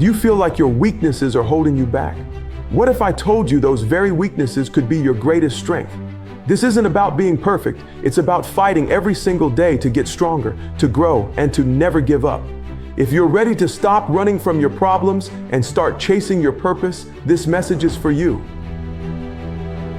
Do you feel like your weaknesses are holding you back? What if I told you those very weaknesses could be your greatest strength? This isn't about being perfect. It's about fighting every single day to get stronger, to grow, and to never give up. If you're ready to stop running from your problems and start chasing your purpose, this message is for you.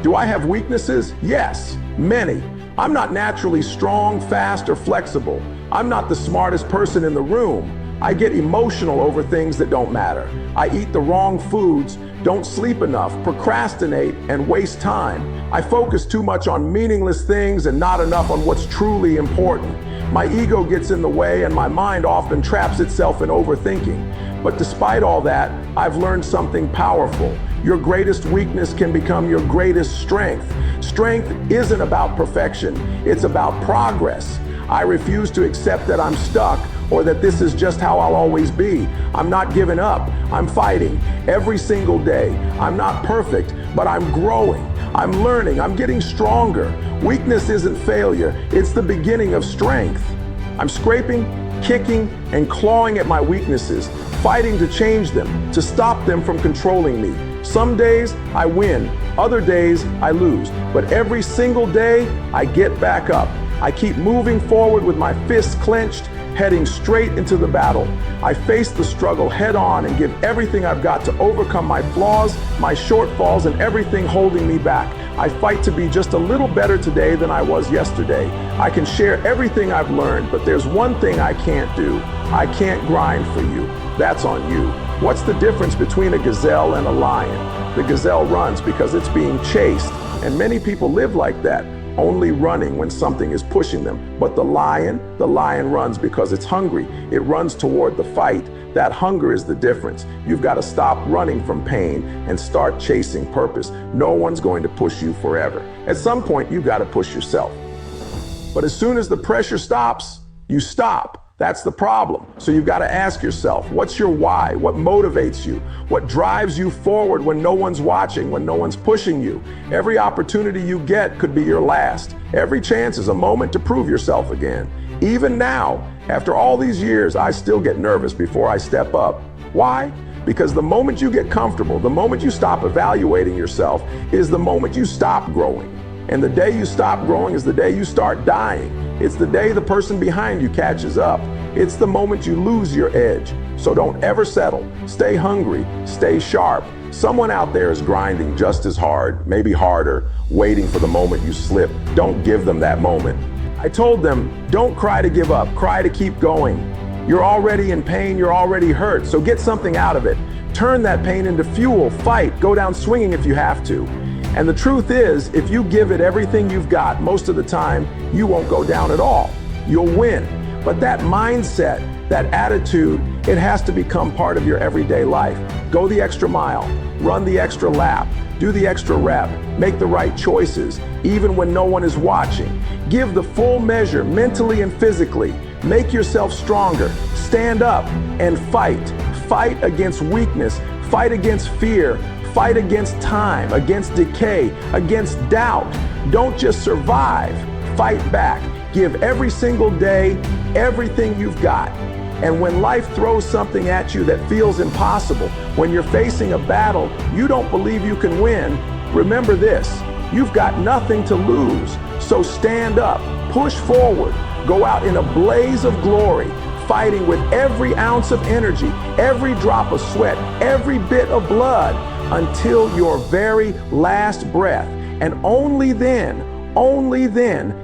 Do I have weaknesses? Yes, many. I'm not naturally strong, fast, or flexible. I'm not the smartest person in the room. I get emotional over things that don't matter. I eat the wrong foods, don't sleep enough, procrastinate, and waste time. I focus too much on meaningless things and not enough on what's truly important. My ego gets in the way and my mind often traps itself in overthinking. But despite all that, I've learned something powerful. Your greatest weakness can become your greatest strength. Strength isn't about perfection, it's about progress. I refuse to accept that I'm stuck or that this is just how I'll always be. I'm not giving up. I'm fighting every single day. I'm not perfect, but I'm growing. I'm learning. I'm getting stronger. Weakness isn't failure. It's the beginning of strength. I'm scraping, kicking, and clawing at my weaknesses, fighting to change them, to stop them from controlling me. Some days I win, other days I lose, but every single day I get back up. I keep moving forward with my fists clenched, heading straight into the battle. I face the struggle head on and give everything I've got to overcome my flaws, my shortfalls, and everything holding me back. I fight to be just a little better today than I was yesterday. I can share everything I've learned, but there's one thing I can't do. I can't grind for you. That's on you. What's the difference between a gazelle and a lion? The gazelle runs because it's being chased, and many people live like that, only running when something is pushing them. But the lion runs because it's hungry. It runs toward the fight. That hunger is the difference. You've got to stop running from pain and start chasing purpose. No one's going to push you forever. At some point, you've got to push yourself. But as soon as the pressure stops, you stop. That's the problem. So you've got to ask yourself, what's your why? What motivates you? What drives you forward when no one's watching, when no one's pushing you? Every opportunity you get could be your last. Every chance is a moment to prove yourself again. Even now, after all these years, I still get nervous before I step up. Why? Because the moment you get comfortable, the moment you stop evaluating yourself, is the moment you stop growing. And the day you stop growing is the day you start dying. It's the day the person behind you catches up. It's the moment you lose your edge. So don't ever settle. Stay hungry, stay sharp. Someone out there is grinding just as hard, maybe harder, waiting for the moment you slip. Don't give them that moment. I told them, don't cry to give up, cry to keep going. You're already in pain, you're already hurt, so get something out of it. Turn that pain into fuel, fight, go down swinging if you have to. And the truth is, if you give it everything you've got, most of the time, you won't go down at all. You'll win. But that mindset, that attitude, it has to become part of your everyday life. Go the extra mile, run the extra lap, do the extra rep, make the right choices, even when no one is watching. Give the full measure mentally and physically. Make yourself stronger. Stand up and fight. Fight against weakness. Fight against fear. Fight against time, against decay, against doubt. Don't just survive, fight back. Give every single day everything you've got. And when life throws something at you that feels impossible, when you're facing a battle you don't believe you can win, remember this, you've got nothing to lose. So stand up, push forward, go out in a blaze of glory, fighting with every ounce of energy, every drop of sweat, every bit of blood, until your very last breath. And only then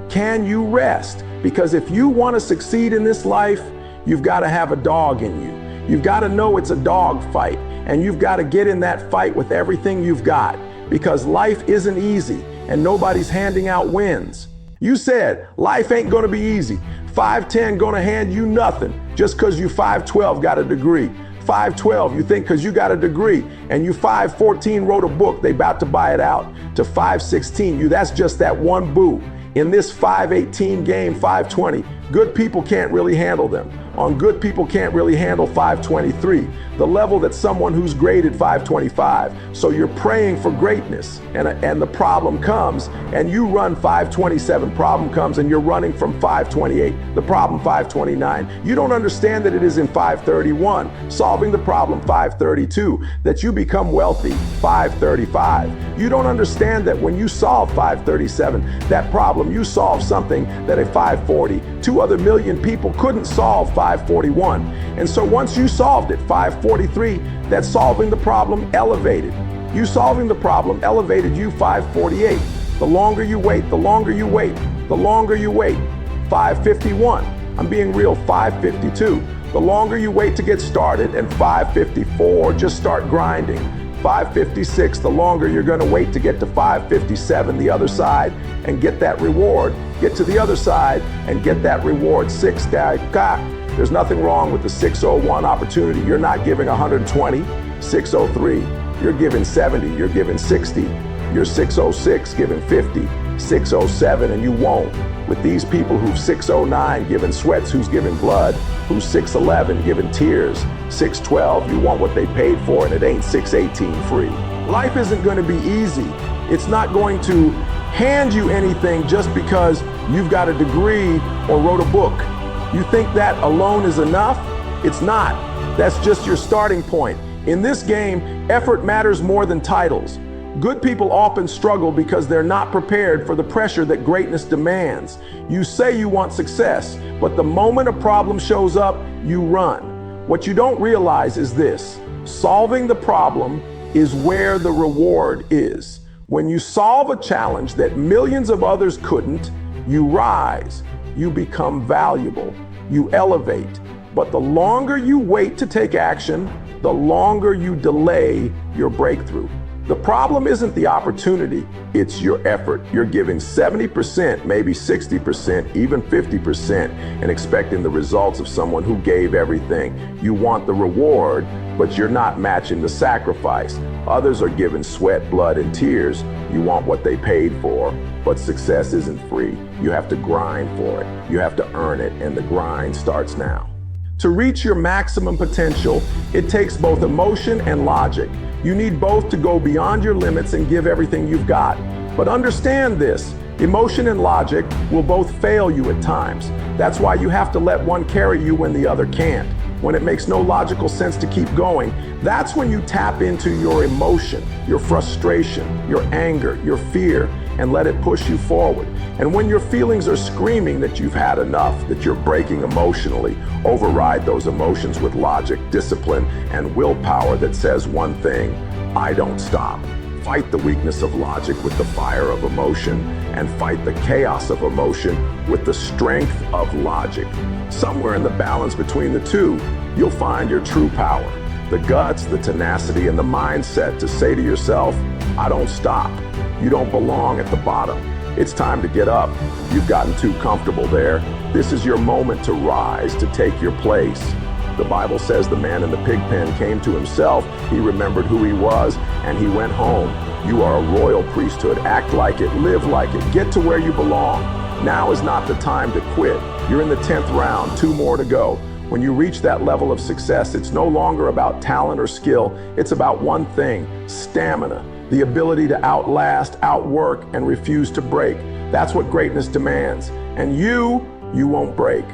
can you rest. Because if you want to succeed in this life, you've got to have a dog in you. You've got to know it's a dog fight, and you've got to get in that fight with everything you've got. Because life isn't easy, and nobody's handing out wins. You said life ain't gonna be easy. 5'10" gonna hand you nothing just because you 5'12" got a degree. 5'12", you think because you got a degree, and you 5'14" wrote a book, they about to buy it out. To 5'16", that's just that one boo. In this 5'18" game, 5'20", good people can't really handle them. On good people can't really handle 5'23". the level that someone who's graded 525. So you're praying for greatness, and the problem comes, and you run 527. Problem comes, and you're running from 528. The problem 529. You don't understand that it is in 531, solving the problem 532, that you become wealthy 535. You don't understand that when you solve 537, that problem, you solve something that at 540, 2 other million people couldn't solve 541. And so once you solved it 543, that solving the problem elevated. You solving the problem elevated you 548. The longer you wait, the longer you wait, the longer you wait. 551. I'm being real, 552. The longer you wait to get started, and 554, just start grinding. 556, the longer you're going to wait to get to 557, the other side, and get that reward. Get to the other side and get that reward. There's nothing wrong with the 601 opportunity. You're not giving 120, 603. You're giving 70, you're giving 60. You're 606, giving 50, 607, and you won't. With these people who've 609 giving sweats, who's giving blood, who's 611 giving tears, 612, you want what they paid for, and it ain't 618 free. Life isn't going to be easy. It's not going to hand you anything just because you've got a degree or wrote a book. You think that alone is enough? It's not. That's just your starting point. In this game, effort matters more than titles. Good people often struggle because they're not prepared for the pressure that greatness demands. You say you want success, but the moment a problem shows up, you run. What you don't realize is this: solving the problem is where the reward is. When you solve a challenge that millions of others couldn't, you rise, you become valuable, you elevate. But the longer you wait to take action, the longer you delay your breakthrough. The problem isn't the opportunity, it's your effort. You're giving 70%, maybe 60%, even 50%, and expecting the results of someone who gave everything. You want the reward, but you're not matching the sacrifice. Others are giving sweat, blood, and tears. You want what they paid for, but success isn't free. You have to grind for it. You have to earn it, and the grind starts now. To reach your maximum potential, it takes both emotion and logic. You need both to go beyond your limits and give everything you've got. But understand this, emotion and logic will both fail you at times. That's why you have to let one carry you when the other can't. When it makes no logical sense to keep going, that's when you tap into your emotion, your frustration, your anger, your fear, and let it push you forward. And when your feelings are screaming that you've had enough, that you're breaking emotionally, override those emotions with logic, discipline, and willpower that says one thing: I don't stop. Fight the weakness of logic with the fire of emotion, and fight the chaos of emotion with the strength of logic. Somewhere in the balance between the two, you'll find your true power. The guts, the tenacity, and the mindset to say to yourself, I don't stop. You don't belong at the bottom. It's time to get up. You've gotten too comfortable there. This is your moment to rise, to take your place. The Bible says the man in the pig pen came to himself. He remembered who he was, and he went home. You are a royal priesthood. Act like it, live like it, get to where you belong. Now is not the time to quit. You're in the 10th round, 2 more to go. When you reach that level of success, it's no longer about talent or skill. It's about one thing: stamina, the ability to outlast, outwork, and refuse to break. That's what greatness demands. And you won't break.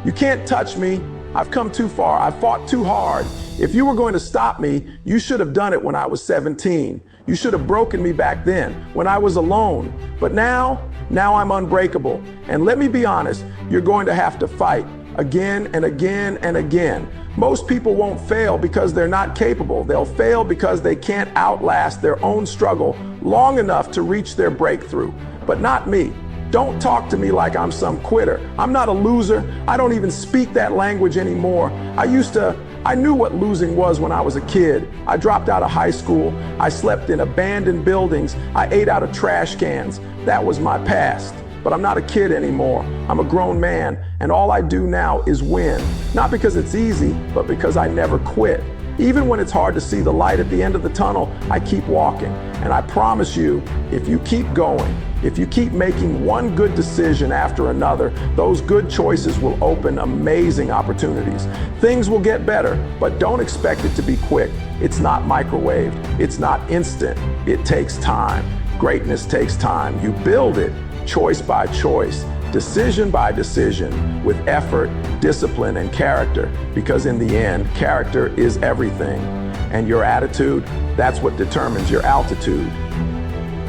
You can't touch me. I've come too far. I've fought too hard. If you were going to stop me, you should have done it when I was 17. You should have broken me back then, when I was alone. But now I'm unbreakable. And let me be honest, you're going to have to fight again and again and again. Most people won't fail because they're not capable. They'll fail because they can't outlast their own struggle long enough to reach their breakthrough. But not me. Don't talk to me like I'm some quitter. I'm not a loser. I don't even speak that language anymore. I knew what losing was when I was a kid. I dropped out of high school. I slept in abandoned buildings. I ate out of trash cans. That was my past. But I'm not a kid anymore. I'm a grown man, and all I do now is win. Not because it's easy, but because I never quit. Even when it's hard to see the light at the end of the tunnel, I keep walking. And I promise you, if you keep going, If you keep making one good decision after another, those good choices will open amazing opportunities. Things will get better, but don't expect it to be quick. It's not microwaved. It's not instant. It takes time. Greatness takes time. You build it choice by choice, decision by decision, with effort, discipline, and character, because in the end, character is everything. And your attitude, that's what determines your altitude.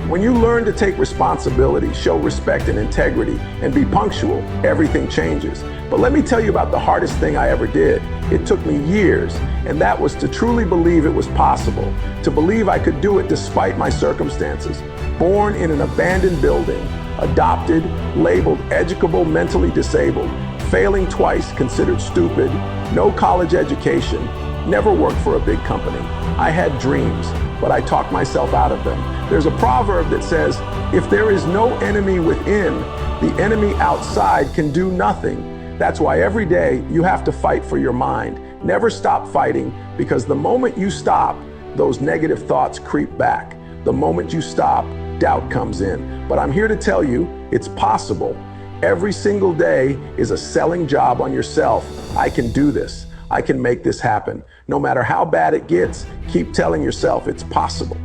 When you learn to take responsibility, show respect and integrity, and be punctual, everything changes. But let me tell you about the hardest thing I ever did. It took me years, and that was to truly believe it was possible, to believe I could do it despite my circumstances. Born in an abandoned building, adopted, labeled educable, mentally disabled, failing twice, considered stupid, no college education, never worked for a big company. I had dreams, but I talked myself out of them. There's a proverb that says, if there is no enemy within, the enemy outside can do nothing. That's why every day you have to fight for your mind. Never stop fighting, because the moment you stop, those negative thoughts creep back. The moment you stop, doubt comes in. But I'm here to tell you, it's possible. Every single day is a selling job on yourself. I can do this. I can make this happen. No matter how bad it gets, keep telling yourself it's possible.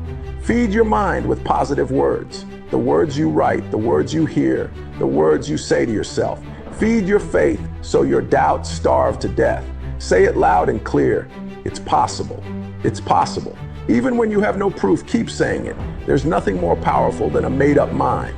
Feed your mind with positive words. The words you write, the words you hear, the words you say to yourself. Feed your faith so your doubts starve to death. Say it loud and clear. It's possible. It's possible. Even when you have no proof, keep saying it. There's nothing more powerful than a made-up mind.